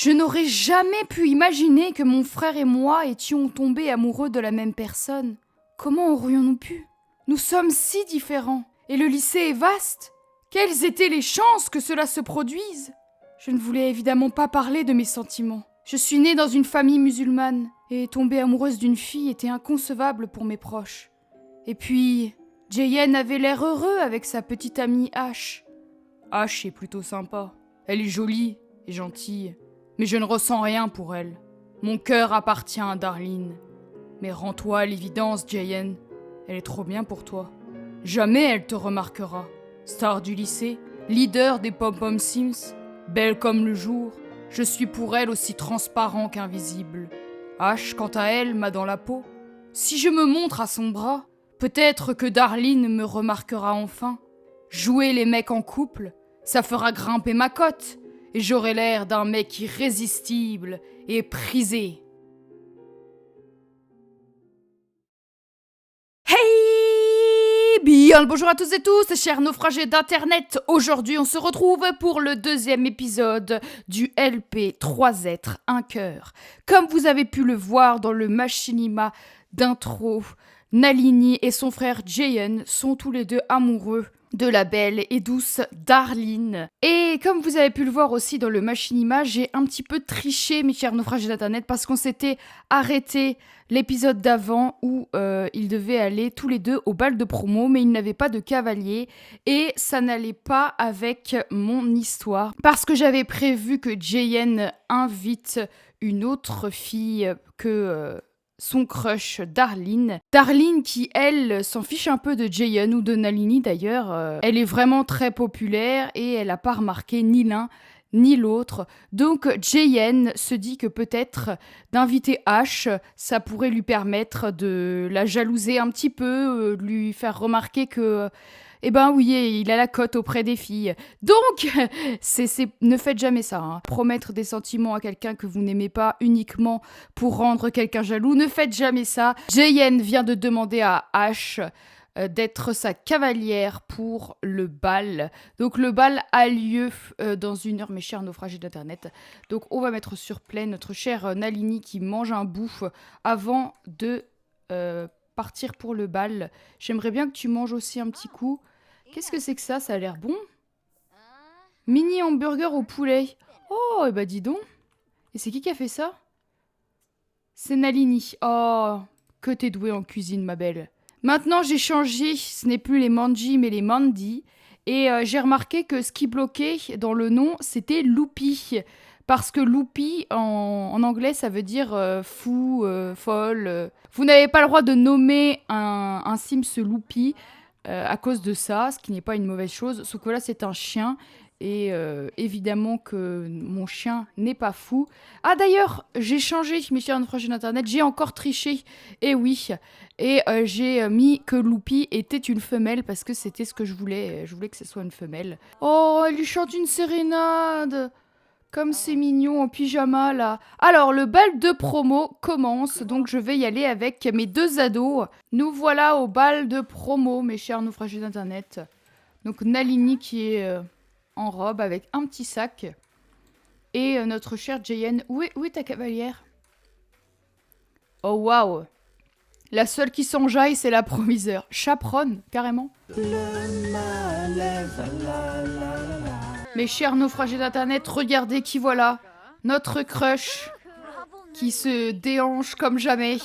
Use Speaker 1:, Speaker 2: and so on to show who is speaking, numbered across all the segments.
Speaker 1: Je n'aurais jamais pu imaginer que mon frère et moi étions tombés amoureux de la même personne. Comment aurions-nous pu? Nous sommes si différents, et le lycée est vaste. Quelles étaient les chances que cela se produise? Je ne voulais évidemment pas parler de mes sentiments. Je suis née dans une famille musulmane, et tomber amoureuse d'une fille était inconcevable pour mes proches. Et puis, Jayen avait l'air heureux avec sa petite amie Ash. Ash est plutôt sympa. Elle est jolie et gentille, mais je ne ressens rien pour elle. Mon cœur appartient à Darlene. Mais rends-toi à l'évidence, Jayen. Elle est trop bien pour toi. Jamais elle te remarquera. Star du lycée, leader des Pom-Pom Sims, belle comme le jour, je suis pour elle aussi transparent qu'invisible. Ash, quant à elle, m'a dans la peau. Si je me montre à son bras, peut-être que Darlene me remarquera enfin. Jouer les mecs en couple, ça fera grimper ma cote, et j'aurai l'air d'un mec irrésistible et prisé. Hey! Bien le bonjour à tous et tous, chers naufragés d'internet. Aujourd'hui, on se retrouve pour le deuxième épisode du LP 3 êtres, un cœur. Comme vous avez pu le voir dans le machinima d'intro, Nalini et son frère Jayen sont tous les deux amoureux de la belle et douce Darlene. Et comme vous avez pu le voir aussi dans le machinima, j'ai un petit peu triché, mes chers naufragés d'internet, parce qu'on s'était arrêté l'épisode d'avant où ils devaient aller tous les deux au bal de promo, mais ils n'avaient pas de cavalier et ça n'allait pas avec mon histoire. Parce que j'avais prévu que Jayen invite une autre fille que... son crush, Darlene. Darlene qui, elle, s'en fiche un peu de Jayen ou de Nalini d'ailleurs. Elle est vraiment très populaire et elle n'a pas remarqué ni l'un ni l'autre. Donc Jayen se dit que peut-être d'inviter Ash, ça pourrait lui permettre de la jalouser un petit peu, lui faire remarquer que... Eh ben oui, il a la cote auprès des filles. Donc, ne faites jamais ça. Hein. Promettre des sentiments à quelqu'un que vous n'aimez pas uniquement pour rendre quelqu'un jaloux, ne faites jamais ça. Jayen vient de demander à Ash d'être sa cavalière pour le bal. Donc le bal a lieu dans 1 heure, mes chers naufragés d'internet. Donc on va mettre sur play notre chère Nalini qui mange un bout avant de... partir pour le bal. J'aimerais bien que tu manges aussi un petit coup. Qu'est-ce que c'est que ça? Ça a l'air bon. Mini hamburger au poulet. Oh, et bah dis donc. Et c'est qui a fait ça? C'est Nalini. Oh, que t'es douée en cuisine, ma belle. Maintenant, j'ai changé. Ce n'est plus les Manji, mais les Mandi. Et j'ai remarqué que ce qui bloquait dans le nom, c'était Loopy. Parce que Loopy, en anglais, ça veut dire fou, folle. Vous n'avez pas le droit de nommer un Sims Loopy à cause de ça, ce qui n'est pas une mauvaise chose. Sauf que là, c'est un chien. Et évidemment que mon chien n'est pas fou. Ah d'ailleurs, j'ai changé, mes chers naufragés d'internet, j'ai encore triché. Et oui. Et j'ai mis que Loopy était une femelle parce que c'était ce que je voulais. Je voulais que ce soit une femelle. Oh, elle lui chante une sérénade. Comme c'est mignon en pyjama là. Alors le bal de promo commence, donc je vais y aller avec mes 2 ados. Nous voilà au bal de promo, mes chers naufragés d'internet. Donc Nalini qui est en robe avec un petit sac. Et notre chère Jayen. Où est ta cavalière? Oh waouh. La seule qui s'enjaille, c'est la proviseur. Chaperonne, carrément. Mes chers naufragés d'internet, regardez qui voilà. Notre crush qui se déhanche comme jamais.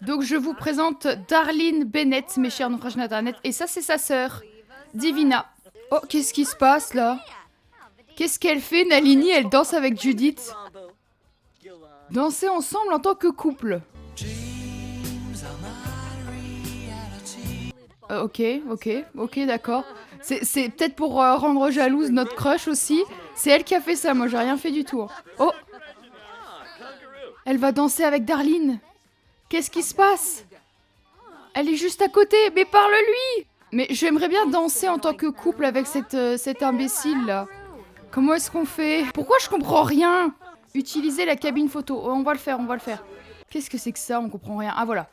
Speaker 1: Donc je vous présente Darlene Bennett, mes chers naufragés d'internet. Et ça, c'est sa sœur, Divina. Oh, qu'est-ce qui se passe là? Qu'est-ce qu'elle fait, Nalini? Elle danse avec Judith. Danser ensemble en tant que couple. Ok, d'accord. C'est peut-être pour rendre jalouse notre crush aussi. C'est elle qui a fait ça, moi j'ai rien fait du tout. Oh! Elle va danser avec Darlene. Qu'est-ce qui se passe? Elle est juste à côté, mais parle-lui! Mais j'aimerais bien danser en tant que couple avec cet imbécile là. Comment est-ce qu'on fait? Pourquoi je comprends rien? Utiliser la cabine photo. Oh, on va le faire. Qu'est-ce que c'est que ça? On comprend rien. Ah voilà.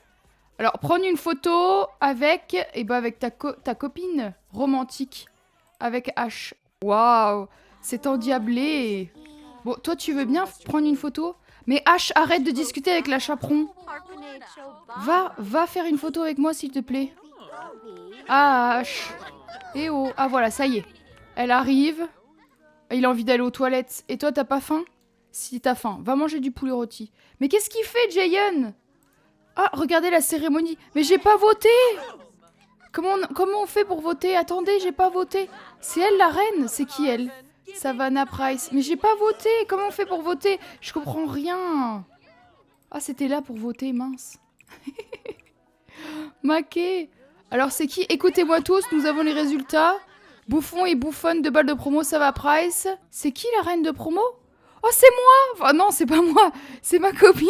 Speaker 1: Alors, prendre une photo avec, avec ta copine romantique, avec H. Waouh, c'est endiablé. Bon, toi, tu veux bien prendre une photo? Mais H, arrête de discuter avec la chaperon. Va faire une photo avec moi, s'il te plaît. Ah, H. Eh oh, ah voilà, ça y est. Elle arrive. Il a envie d'aller aux toilettes. Et toi, t'as pas faim? Si t'as faim, va manger du poulet rôti. Mais qu'est-ce qu'il fait, Jayon? Ah, regardez la cérémonie. Mais j'ai pas voté! Comment on fait pour voter? Attendez, j'ai pas voté. C'est elle, la reine? C'est qui, elle? Savannah Price. Mais j'ai pas voté. Comment on fait pour voter? Je comprends rien. Ah, c'était là pour voter, mince. Maquet. Alors, c'est qui? Écoutez-moi tous, nous avons les résultats. Bouffon et bouffonne de balle de promo, Savannah Price. C'est qui, la reine de promo? Oh, c'est moi! Enfin, non, c'est pas moi. C'est ma copine.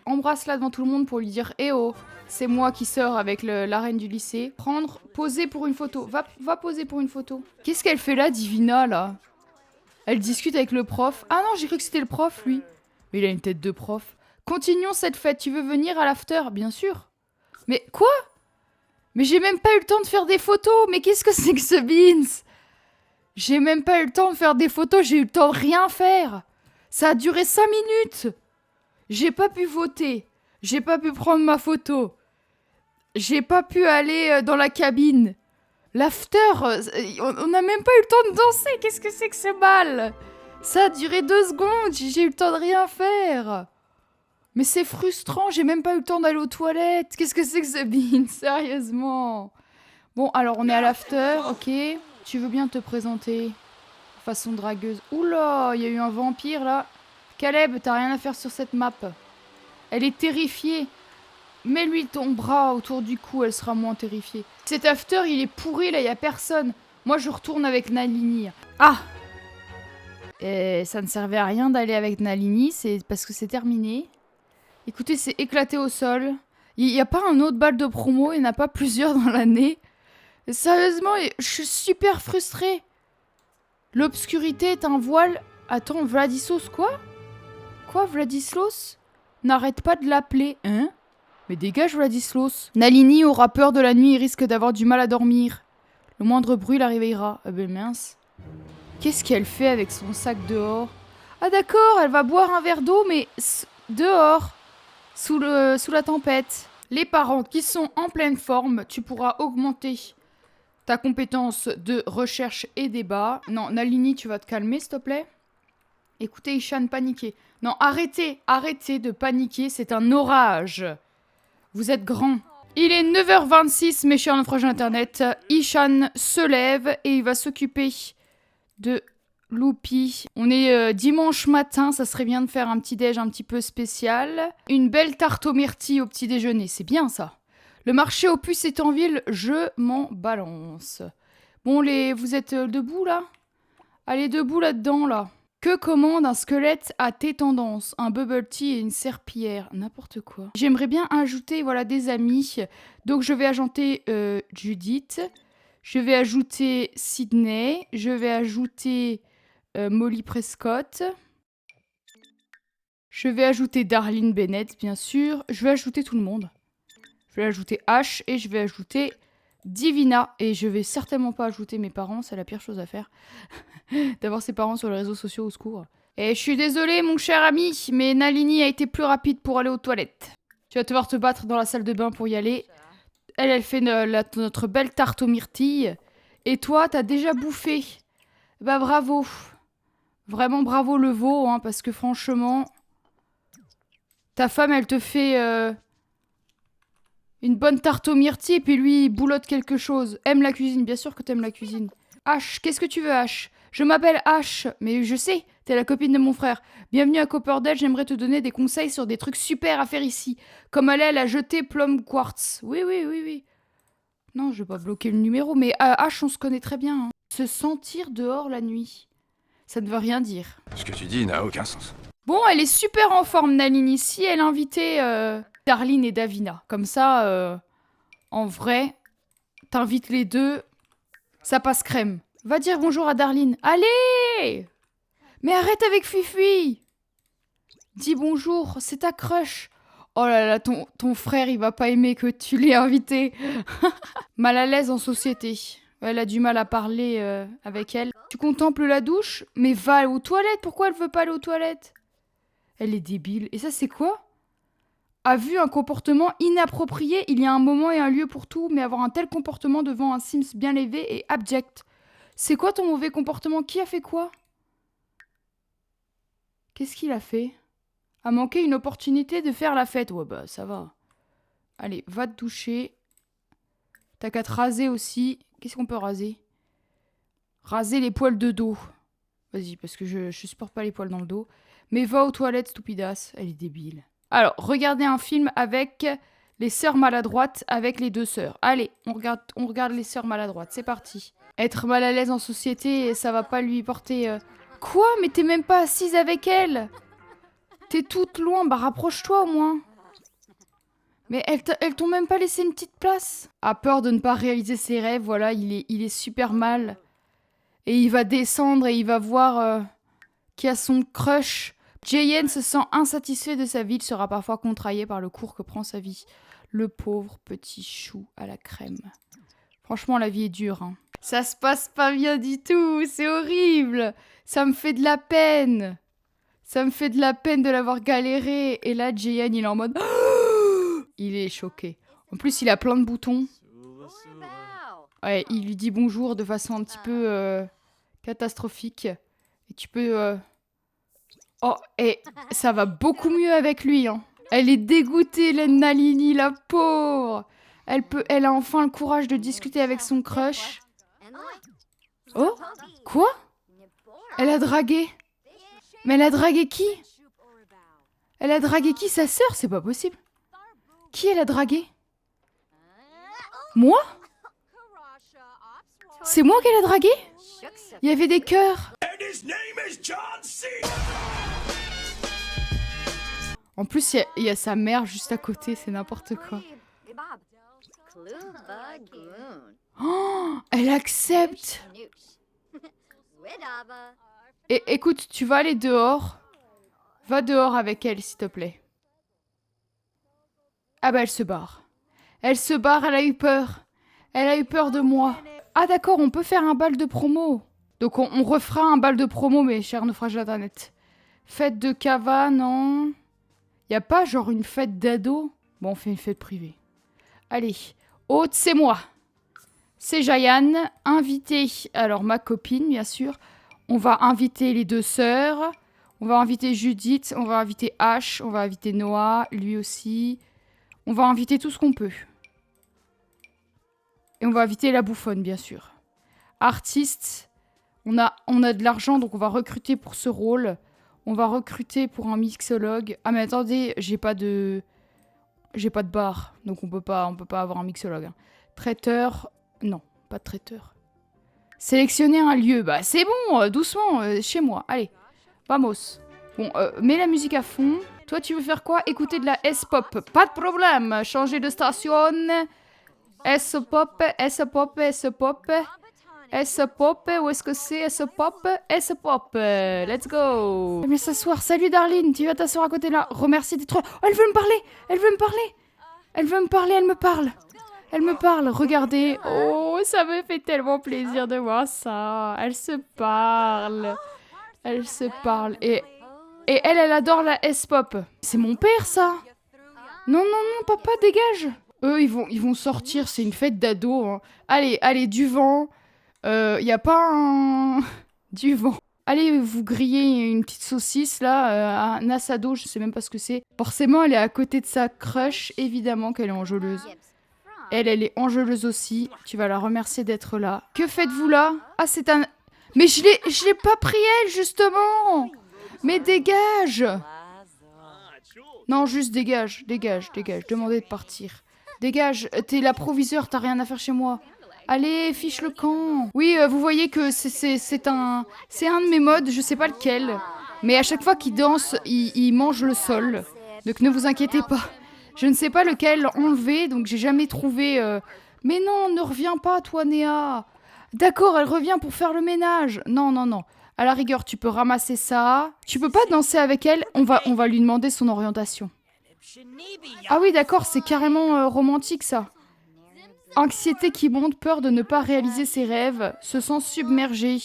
Speaker 1: Embrasse-la devant tout le monde pour lui dire « Eh oh, c'est moi qui sors avec la reine du lycée. » Poser pour une photo. Va poser pour une photo. Qu'est-ce qu'elle fait là, Divina, là? Elle discute avec le prof. Ah non, j'ai cru que c'était le prof, lui. Mais il a une tête de prof. Continuons cette fête. Tu veux venir à l'after? Bien sûr. Mais quoi? Mais j'ai même pas eu le temps de faire des photos. Mais qu'est-ce que c'est que ce beans? J'ai même pas eu le temps de faire des photos. J'ai eu le temps de rien faire. Ça a duré 5 minutes. J'ai pas pu voter. J'ai pas pu prendre ma photo. J'ai pas pu aller dans la cabine. L'after, on n'a même pas eu le temps de danser. Qu'est-ce que c'est que ce bal? Ça a duré 2 secondes. J'ai eu le temps de rien faire. Mais c'est frustrant. J'ai même pas eu le temps d'aller aux toilettes. Qu'est-ce que c'est que ce bean? Sérieusement. Bon, alors on est à l'after, ok. Tu veux bien te présenter? Façon dragueuse. Oula, il y a eu un vampire là. Caleb, t'as rien à faire sur cette map. Elle est terrifiée. Mets-lui ton bras autour du cou, elle sera moins terrifiée. Cet after, il est pourri, là, y a personne. Moi, je retourne avec Nalini. Ah! Et ça ne servait à rien d'aller avec Nalini, c'est parce que c'est terminé. Écoutez, c'est éclaté au sol. Il n'y a pas un autre bal de promo, il n'y en a pas plusieurs dans l'année. Sérieusement, je suis super frustrée. L'obscurité est un voile. Attends, Vladislos, quoi? Quoi, Vladislos? N'arrête pas de l'appeler, hein? Mais dégage, Vladislos. Nalini aura peur de la nuit et risque d'avoir du mal à dormir. Le moindre bruit la réveillera. Ah ben mince. Qu'est-ce qu'elle fait avec son sac dehors? Ah d'accord, elle va boire un verre d'eau, mais dehors, sous la tempête. Les parents qui sont en pleine forme, tu pourras augmenter ta compétence de recherche et débat. Non, Nalini, tu vas te calmer, s'il te plaît. Écoutez, Ishan, paniquez. Non, arrêtez de paniquer, c'est un orage. Vous êtes grand. Il est 9h26, mes chers naufragés internet. Ishan se lève et il va s'occuper de Loupi. On est dimanche matin, ça serait bien de faire un petit déj un petit peu spécial. Une belle tarte aux myrtilles au petit déjeuner, c'est bien ça. Le marché aux puces est en ville, je m'en balance. Bon, vous êtes debout là? Allez, debout là-dedans là. Que commande un squelette à tes tendances? Un bubble tea et une serpillière. N'importe quoi. J'aimerais bien ajouter, voilà, des amis. Donc, je vais ajouter Judith. Je vais ajouter Sydney. Je vais ajouter Molly Prescott. Je vais ajouter Darlene Bennett, bien sûr. Je vais ajouter tout le monde. Je vais ajouter Ash et je vais ajouter Divina. Et je vais certainement pas ajouter mes parents, c'est la pire chose à faire. D'avoir ses parents sur les réseaux sociaux, au secours. Et je suis désolée, mon cher ami, mais Nalini a été plus rapide pour aller aux toilettes. Tu vas devoir te battre dans la salle de bain pour y aller. Elle fait notre belle tarte aux myrtilles. Et toi, t'as déjà bouffé. Bah bravo. Vraiment bravo le veau, hein, parce que franchement... Ta femme, elle te fait... une bonne tarte aux myrtilles et puis lui, il boulotte quelque chose. Aime la cuisine, bien sûr que t'aimes la cuisine. H, qu'est-ce que tu veux, H? Je m'appelle H, mais je sais, t'es la copine de mon frère. Bienvenue à Copperdale, j'aimerais te donner des conseils sur des trucs super à faire ici. Comme aller à la jetée Plum Quartz. Oui. Non, je vais pas bloquer le numéro, mais H, on se connaît très bien. Hein. Se sentir dehors la nuit. Ça ne veut rien dire.
Speaker 2: Ce que tu dis n'a aucun sens.
Speaker 1: Bon, elle est super en forme, Nalini. Si elle invitait Darlene et Davina. Comme ça, en vrai, t'invites les deux, ça passe crème. Va dire bonjour à Darlene. Allez! Mais arrête avec Fifi! Dis bonjour, c'est ta crush. Oh là là, ton frère, il va pas aimer que tu l'aies invité. Mal à l'aise en société. Elle a du mal à parler avec elle. Tu contemples la douche? Mais va aux toilettes. Pourquoi elle veut pas aller aux toilettes? Elle est débile. Et ça, c'est quoi? A vu un comportement inapproprié. Il y a un moment et un lieu pour tout, mais avoir un tel comportement devant un Sims bien élevé est abject. C'est quoi ton mauvais comportement? Qui a fait quoi? Qu'est-ce qu'il a fait? A manqué une opportunité de faire la fête. Ouais, bah, ça va. Allez, va te doucher. T'as qu'à te raser aussi. Qu'est-ce qu'on peut raser? Raser les poils de dos. Vas-y, parce que je supporte pas les poils dans le dos. Mais va aux toilettes, stupidasse. Elle est débile. Alors, regardez un film avec les sœurs maladroites, avec les deux sœurs. Allez, on regarde les sœurs maladroites. C'est parti. Être mal à l'aise en société, ça va pas lui porter... Quoi? Mais t'es même pas assise avec elle. T'es toute loin. Bah, rapproche-toi au moins. Mais elles t'ont même pas laissé une petite place. A peur de ne pas réaliser ses rêves, voilà, il est super mal. Et il va descendre et il va voir qu'il y a son crush. Jayen se sent insatisfait de sa vie, il sera parfois contrarié par le cours que prend sa vie. Le pauvre petit chou à la crème. Franchement, la vie est dure, hein. Ça se passe pas bien du tout, c'est horrible. Ça me fait de la peine. Ça me fait de la peine de l'avoir galéré. Et là, Jayen, il est en mode... Il est choqué. En plus, il a plein de boutons. Ouais, il lui dit bonjour de façon un petit peu catastrophique. Et tu peux... Oh, et ça va beaucoup mieux avec lui, hein. Elle est dégoûtée, Nalini, la pauvre. Elle a enfin le courage de discuter avec son crush. Oh, quoi? Elle a dragué. Mais elle a dragué qui? Elle a dragué qui? Sa sœur? C'est pas possible. Qui elle a dragué? Moi? C'est moi qu'elle a dragué? Il y avait des cœurs. En plus, il y a sa mère juste à côté, c'est n'importe quoi. Oh, elle accepte. Et écoute, tu vas aller dehors. Va dehors avec elle, s'il te plaît. Ah bah elle se barre. Elle se barre, elle a eu peur. Elle a eu peur de moi. Ah d'accord, on peut faire un bal de promo. Donc on refera un bal de promo, mes chers naufrages d'internet. Fête de Cava, non. Y a pas genre une fête d'ado? Bon, on fait une fête privée. Allez, hôte, c'est moi. C'est Jayan, invité. Alors ma copine, bien sûr. On va inviter les deux sœurs. On va inviter Judith, on va inviter Ash, on va inviter Noah, lui aussi. On va inviter tout ce qu'on peut. Et on va inviter la bouffonne, bien sûr. Artiste, on a de l'argent, donc on va recruter pour ce rôle. On va recruter pour un mixologue. Ah mais attendez, j'ai pas de bar, donc on peut pas avoir un mixologue. Hein. Traiteur, non, pas de traiteur. Sélectionner un lieu, bah c'est bon, doucement, chez moi. Allez, vamos. Bon, mets la musique à fond. Toi, tu veux faire quoi? Écouter de la S-pop. Pas de problème. Changer de station. S-pop, S-pop, S-pop. S-pop, où est-ce que c'est? S-pop, S-pop. Let's go. Viens s'asseoir. Salut, Darlene. Tu vas t'asseoir à côté là. Remercie d'être... Oh, elle veut me parler. Elle veut me parler. Elle veut me parler. Elle me parle. Elle me parle. Regardez. Oh, ça me fait tellement plaisir de voir ça. Elle se parle. Elle se parle. Et elle adore la S-pop. C'est mon père, ça. Non, non, non, papa, dégage. Eux, ils vont sortir. C'est une fête d'ados. Hein. Allez, du vent. Y a pas un... du vent. Allez, vous griller une petite saucisse, là, un assado, je sais même pas ce que c'est. Forcément, elle est à côté de sa crush. Évidemment qu'elle est enjôleuse. Elle est enjôleuse aussi. Tu vas la remercier d'être là. Que faites-vous là? Ah, c'est un... Mais je l'ai pas pris, elle, justement. Mais dégage. Non, juste dégage. Demandez de partir. Dégage, t'es l'approviseur, t'as rien à faire chez moi. Allez, fiche le camp. Oui, vous voyez que c'est un de mes modes, je sais pas lequel. Mais à chaque fois qu'il danse, il mange le sol. Donc ne vous inquiétez pas. Je ne sais pas lequel enlever, donc j'ai jamais trouvé... Mais non, ne reviens pas, toi, Néa. D'accord, elle revient pour faire le ménage. Non, non, non. À la rigueur, tu peux ramasser ça. Tu peux pas danser avec elle, on va lui demander son orientation. Ah oui, d'accord, c'est carrément romantique, ça. Anxiété qui monte, peur de ne pas réaliser ses rêves, se sent submergé.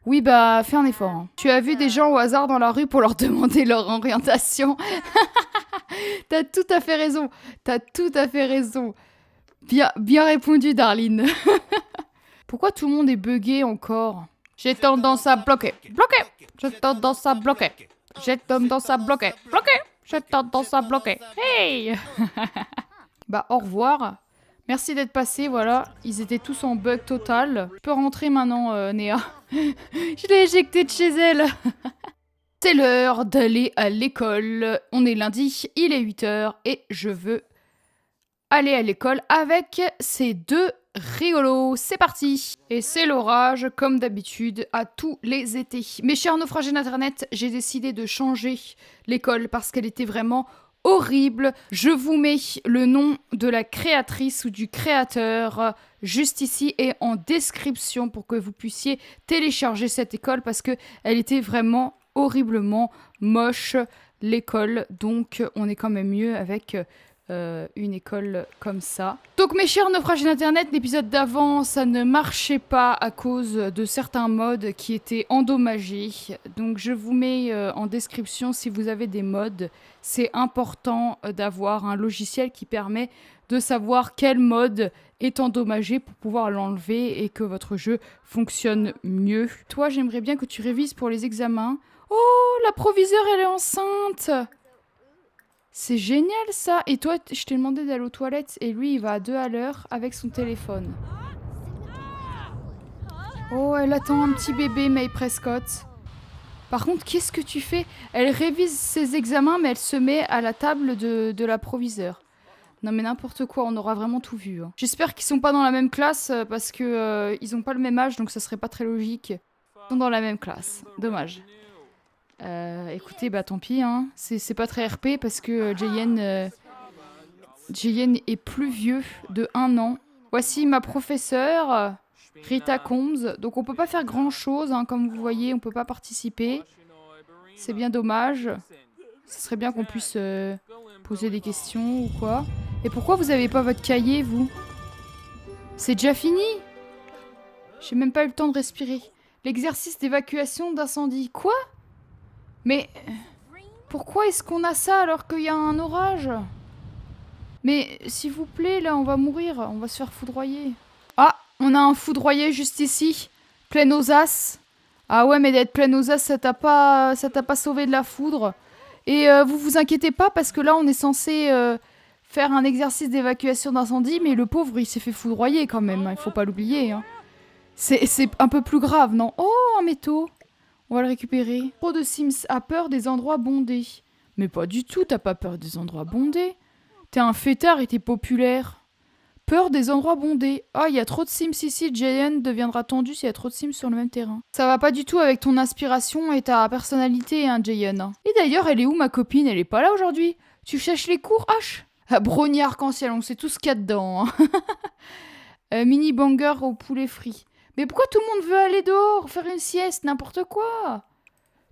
Speaker 1: Oui, bah, fais un effort. Hein. Tu as vu des gens au hasard dans la rue pour leur demander leur orientation. T'as tout à fait raison. T'as tout à fait raison. Bien répondu, Darline. Pourquoi tout le monde est bugué encore? J'ai tendance à bloquer. Bloquer. J'ai tendance à bloquer. J'ai tendance à bloquer. Bloquer. J'ai tendance à bloquer. Hey. Bah, au revoir. Merci d'être passé, voilà. Ils étaient tous en bug total. Je peux rentrer maintenant, Néa. Je l'ai éjectée de chez elle. C'est l'heure d'aller à l'école. On est lundi, il est 8h et je veux aller à l'école avec ces deux rigolos. C'est parti. Et c'est l'orage, comme d'habitude, à tous les étés. Mes chers naufragés d'Internet, j'ai décidé de changer l'école parce qu'elle était vraiment horrible. Je vous mets le nom de la créatrice ou du créateur juste ici et en description pour que vous puissiez télécharger cette école parce que elle était vraiment horriblement moche, l'école. Donc on est quand même mieux avec une école comme ça. Donc mes chers naufragés d'Internet, l'épisode d'avant, ça ne marchait pas à cause de certains mods qui étaient endommagés. Donc je vous mets en description si vous avez des mods. C'est important d'avoir un logiciel qui permet de savoir quel mode est endommagé pour pouvoir l'enlever et que votre jeu fonctionne mieux. Toi, j'aimerais bien que tu révises pour les examens. Oh, la proviseure, elle est enceinte! C'est génial ça! Et toi, je t'ai demandé d'aller aux toilettes et lui, il va à 2 à l'heure avec son téléphone. Oh, elle attend un petit bébé, May Prescott. Par contre, qu'est-ce que tu fais? Elle révise ses examens, mais elle se met à la table de la proviseure. Non mais n'importe quoi, on aura vraiment tout vu. Hein. J'espère qu'ils sont pas dans la même classe parce que ils ont pas le même âge, donc ça serait pas très logique. Ils sont dans la même classe. Dommage. Écoutez, bah tant pis, hein. C'est pas très RP parce que Jayen est plus vieux de 1 an. Voici ma professeure, Rita Combs. Donc on peut pas faire grand chose, hein, comme vous voyez, on peut pas participer. C'est bien dommage. Ce serait bien qu'on puisse poser des questions ou quoi. Et pourquoi vous avez pas votre cahier, vous? C'est déjà fini? J'ai même pas eu le temps de respirer. L'exercice d'évacuation d'incendie. Quoi? Mais pourquoi est-ce qu'on a ça alors qu'il y a un orage? Mais s'il vous plaît, là, on va mourir. On va se faire foudroyer. Ah, on a un foudroyé juste ici. Plein aux as. Ah ouais, mais d'être plein aux as, ça t'a pas sauvé de la foudre. Et vous vous inquiétez pas parce que là, on est censé faire un exercice d'évacuation d'incendie, mais le pauvre, il s'est fait foudroyer quand même. Hein, il faut pas l'oublier. Hein. C'est un peu plus grave, non? Oh, un métaux. On va le récupérer. Trop de Sims a peur des endroits bondés. Mais pas du tout, t'as pas peur des endroits bondés. T'es un fêtard et t'es populaire. Peur des endroits bondés. Ah, il y a trop de Sims ici, Jayen deviendra tendu s'il y a trop de Sims sur le même terrain. Ça va pas du tout avec ton inspiration et ta personnalité, hein, Jayen. Et d'ailleurs, elle est où ma copine? Elle est pas là aujourd'hui. Tu cherches les cours, H? Ah, brownie arc-en-ciel, on sait tout ce qu'il y a dedans. Hein. Mini banger au poulet frit. Mais pourquoi tout le monde veut aller dehors, faire une sieste, n'importe quoi?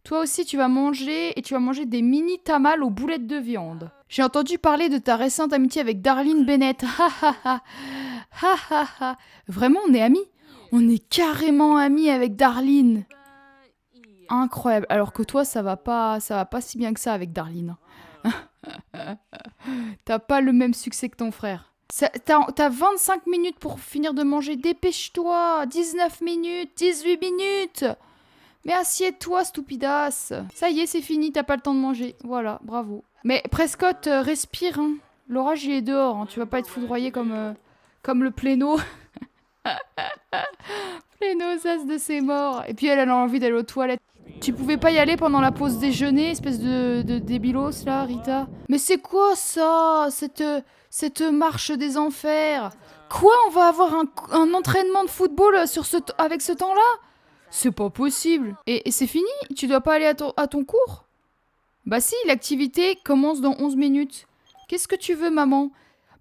Speaker 1: Toi aussi, tu vas manger et tu vas manger des mini tamales aux boulettes de viande. J'ai entendu parler de ta récente amitié avec Darline Bennett. Ha ha ha. Ha ha ha. Vraiment, on est amis? On est carrément amis avec Darline. Incroyable. Alors que toi, ça va pas si bien que ça avec Darline. T'as pas le même succès que ton frère. T'as 25 minutes pour finir de manger. Dépêche-toi. 19 minutes. 18 minutes. Mais assieds-toi, stupidasse. Ça y est, c'est fini. T'as pas le temps de manger. Voilà, bravo. Mais Prescott, respire. Hein. L'orage, il est dehors. Hein. Tu vas pas être foudroyé comme le pléno. Pléno, ça, de ses morts. Et puis elle a envie d'aller aux toilettes. Tu pouvais pas y aller pendant la pause déjeuner, espèce de débilos, là, Rita? Mais c'est quoi, ça? Cette marche des enfers? Quoi? On va avoir un entraînement de football avec ce temps-là? C'est pas possible. Et c'est fini? Tu dois pas aller à ton cours? Bah si, l'activité commence dans 11 minutes. Qu'est-ce que tu veux, maman?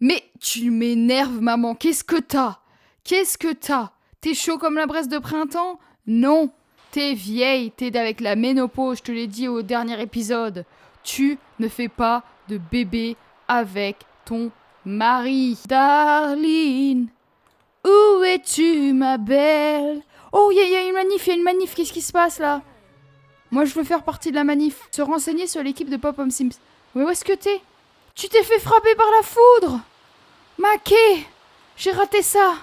Speaker 1: Mais tu m'énerves, maman. Qu'est-ce que t'as? Qu'est-ce que t'as? T'es chaud comme la braise de printemps? Non. T'es vieille, t'es avec la ménopause, je te l'ai dit au dernier épisode. Tu ne fais pas de bébé avec ton mari. Darline, Où es-tu, ma belle? Oh, il y a une manif, qu'est-ce qui se passe là? Moi, je veux faire partie de la manif. Se renseigner sur l'équipe de Pop-Pom Sims. Mais où est-ce que t'es? Tu t'es fait frapper par la foudre! Maquet! J'ai raté ça!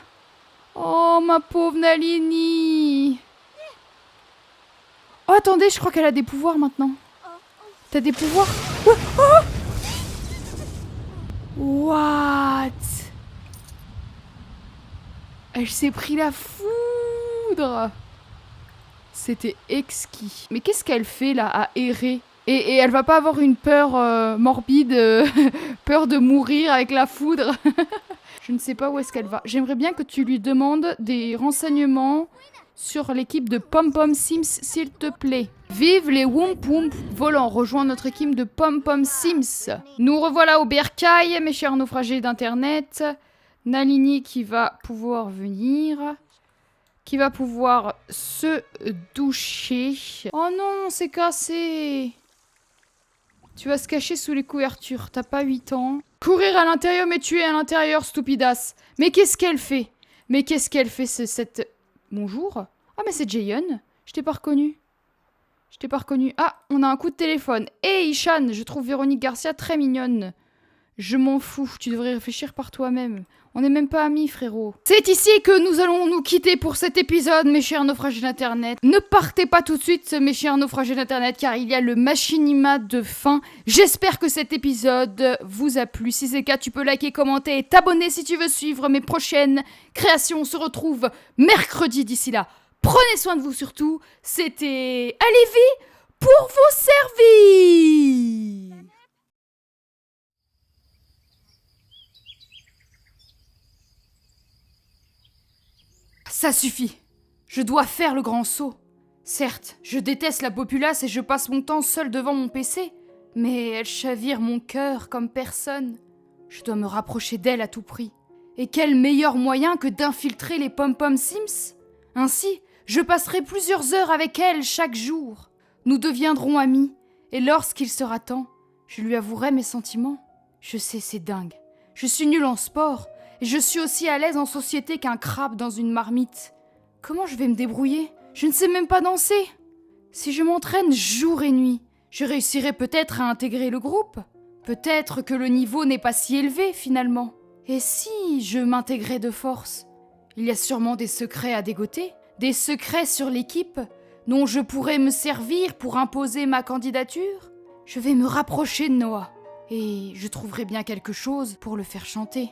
Speaker 1: Oh, ma pauvre Nalini! Oh, attendez, je crois qu'elle a des pouvoirs maintenant. T'as des pouvoirs? Oh, oh What? Elle s'est pris la foudre! C'était exquis. Mais qu'est-ce qu'elle fait là à errer? Et elle va pas avoir une peur morbide, peur de mourir avec la foudre? Je ne sais pas où est-ce qu'elle va. J'aimerais bien que tu lui demandes des renseignements sur l'équipe de Pom-Pom Sims, s'il te plaît. Vive les Womp Womp volants. Rejoins notre équipe de Pom-Pom Sims. Nous revoilà au bercail, mes chers naufragés d'internet. Nalini qui va pouvoir venir. Qui va pouvoir se doucher. Oh non, c'est cassé. Tu vas se cacher sous les couvertures, t'as pas 8 ans. Courir à l'intérieur, mais tu es à l'intérieur, stupidasse. Mais qu'est-ce qu'elle fait? Mais qu'est-ce qu'elle fait, cette... Bonjour. Ah, mais c'est Jayon. Je t'ai pas reconnu. Je t'ai pas reconnu. Ah, on a un coup de téléphone. Hé, Ishan, je trouve Véronique Garcia très mignonne. Je m'en fous, tu devrais réfléchir par toi-même. On n'est même pas amis, frérot. C'est ici que nous allons nous quitter pour cet épisode, mes chers naufragés d'internet. Ne partez pas tout de suite, mes chers naufragés d'internet, car il y a le machinima de fin. J'espère que cet épisode vous a plu. Si c'est le cas, tu peux liker, commenter et t'abonner si tu veux suivre mes prochaines créations. On se retrouve mercredi d'ici là. Prenez soin de vous surtout. C'était Alivi pour vous servir. Ça suffit. Je dois faire le grand saut. Certes, je déteste la populace et je passe mon temps seul devant mon PC, mais elle chavire mon cœur comme personne. Je dois me rapprocher d'elle à tout prix. Et quel meilleur moyen que d'infiltrer les Pom-Pom Sims? Ainsi, je passerai plusieurs heures avec elle chaque jour. Nous deviendrons amis, et lorsqu'il sera temps, je lui avouerai mes sentiments. Je sais, c'est dingue. Je suis nulle en sport, et je suis aussi à l'aise en société qu'un crabe dans une marmite. Comment je vais me débrouiller? Je ne sais même pas danser. Si je m'entraîne jour et nuit, je réussirai peut-être à intégrer le groupe. Peut-être que le niveau n'est pas si élevé finalement. Et si je m'intégrais de force? Il y a sûrement des secrets à dégoter, des secrets sur l'équipe dont je pourrais me servir pour imposer ma candidature. Je vais me rapprocher de Noah et je trouverai bien quelque chose pour le faire chanter.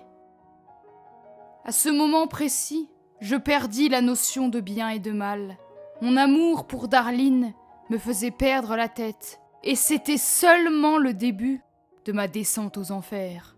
Speaker 1: À ce moment précis, je perdis la notion de bien et de mal. Mon amour pour Darlene me faisait perdre la tête. Et c'était seulement le début de ma descente aux enfers.